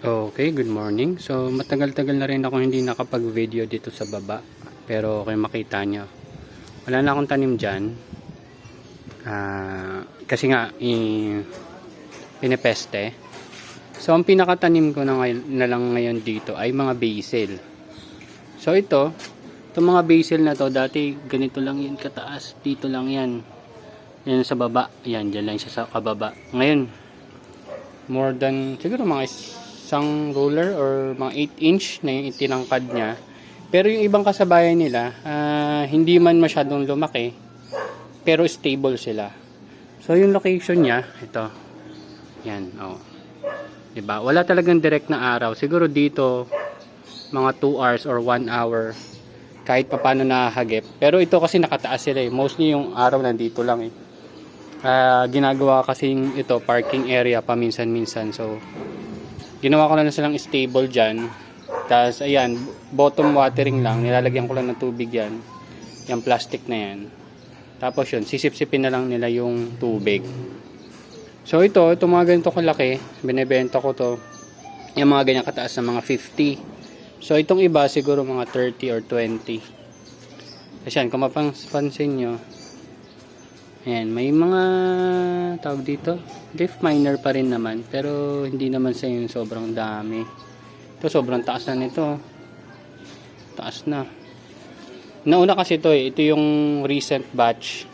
Okay, good morning. So, matagal-tagal na rin ako hindi nakapag-video dito sa baba. Pero okay makita nyo. Wala na akong tanim dyan. Kasi nga, pinepeste. So, ang pinakatanim ko na lang ngayon dito ay mga basil. So, itong mga basil na to, dati ganito lang yan kataas. Dito lang yan. Yan sa baba. Yan, dyan lang siya sa kababa. Ngayon, more than, siguro mga isang ruler or mga 8 inch na yung itinangkad niya. Pero yung ibang kasabayan nila, hindi man masyadong lumaki, pero stable sila. So yung location niya, ito. Yan, oh. Diba? Wala talagang direct na araw. Siguro dito, mga 2 hours or 1 hour, kahit papano nahagip. Pero ito kasi nakataas sila eh. Mostly yung araw nandito lang eh. Ginagawa kasing ito, parking area paminsan-minsan. So, ginawa ko na silang stable dyan. Tapos ayan, bottom watering lang, nilalagyan ko lang ng tubig yan, yung plastic na yan. Tapos yun, sisip-sipin na lang nila yung tubig. So itong mga ganito kalaki, binibenta ko to, yung mga ganyan kataas na mga 50. So itong iba siguro mga 30 or 20. Kasi yan, kung mapansin nyo, ayan, may mga tawag dito, leaf miner pa rin naman, pero hindi naman sa yung sobrang dami. Ito sobrang taas na nito. Taas na. Nauna kasi ito eh, ito yung recent batch.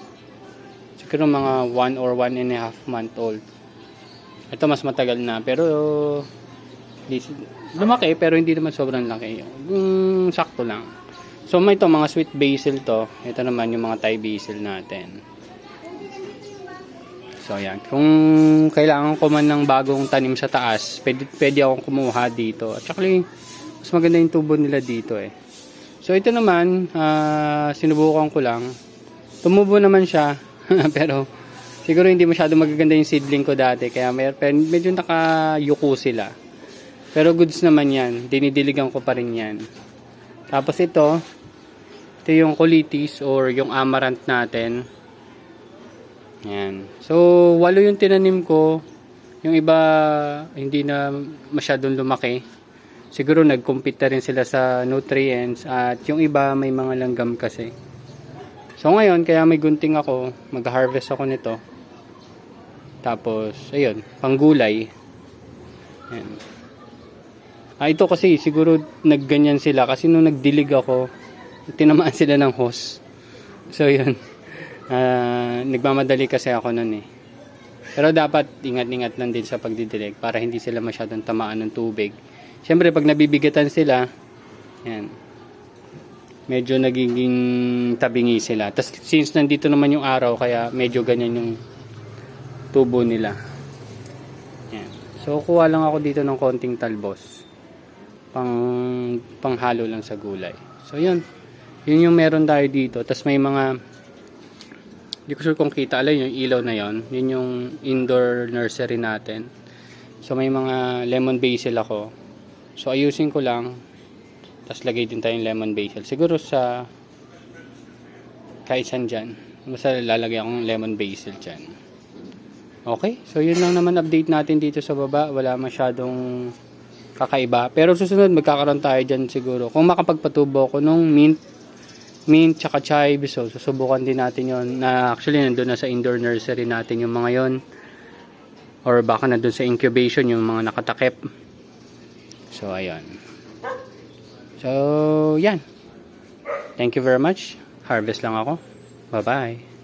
Siguro mga 1 or 1.5 month old. Ito mas matagal na, pero lumaki, pero hindi naman sobrang laki. Sakto lang. So may ito, mga sweet basil to. Ito naman yung mga Thai basil natin. So ayan, kung kailangan ko man ng bagong tanim sa taas, pwede akong kumuha dito. At saka mas maganda yung tubo nila dito eh. So ito naman, sinubukan ko lang. Tumubo naman siya, pero siguro hindi masyado magaganda yung seedling ko dati. Kaya medyo nakayuko sila. Pero goods naman yan, dinidiligan ko pa rin yan. Tapos ito yung colitis or yung amaranth natin. Yan. So, 8 yung tinanim ko. Yung iba, hindi na masyadong lumaki. Siguro nag-compete na rin sila sa nutrients. At yung iba, may mga langgam kasi. So, ngayon, kaya may gunting ako. Mag-harvest ako nito. Tapos, ayun, panggulay. Yan. Ito kasi, siguro nagganyan sila. Kasi nung nagdilig ako, tinamaan sila ng hose. So, yun. Nagmamadali kasi ako nun eh. Pero dapat ingat-ingat lang din sa pagdidilig para hindi sila masyadong tamaan ng tubig. Siyempre pag nabibigatan sila, yan, medyo nagiging tabingi sila. Tapos since nandito naman yung araw, kaya medyo ganyan yung tubo nila. Yan. So kuha lang ako dito ng konting talbos. Panghalo lang sa gulay. So yun yung meron tayo dito. Tapos may mga, hindi ko sure kung kita alam yung ilaw na yon. Yun yung indoor nursery natin. So may mga lemon basil ako. So ayusin ko lang. Tapos lagay din tayong lemon basil. Siguro sa kahit saan dyan. Basta lalagay akong lemon basil dyan. Okay. So yun lang naman update natin dito sa baba. Wala masyadong kakaiba. Pero susunod magkakaroon tayo dyan siguro. Kung makapagpatubo ako nung mint tsaka chive, so susubukan din natin yon na actually nandun na sa indoor nursery natin yung mga yon, or baka nandun sa incubation yung mga nakatakip. So ayan, so yan, thank you very much. Harvest lang ako. Bye bye.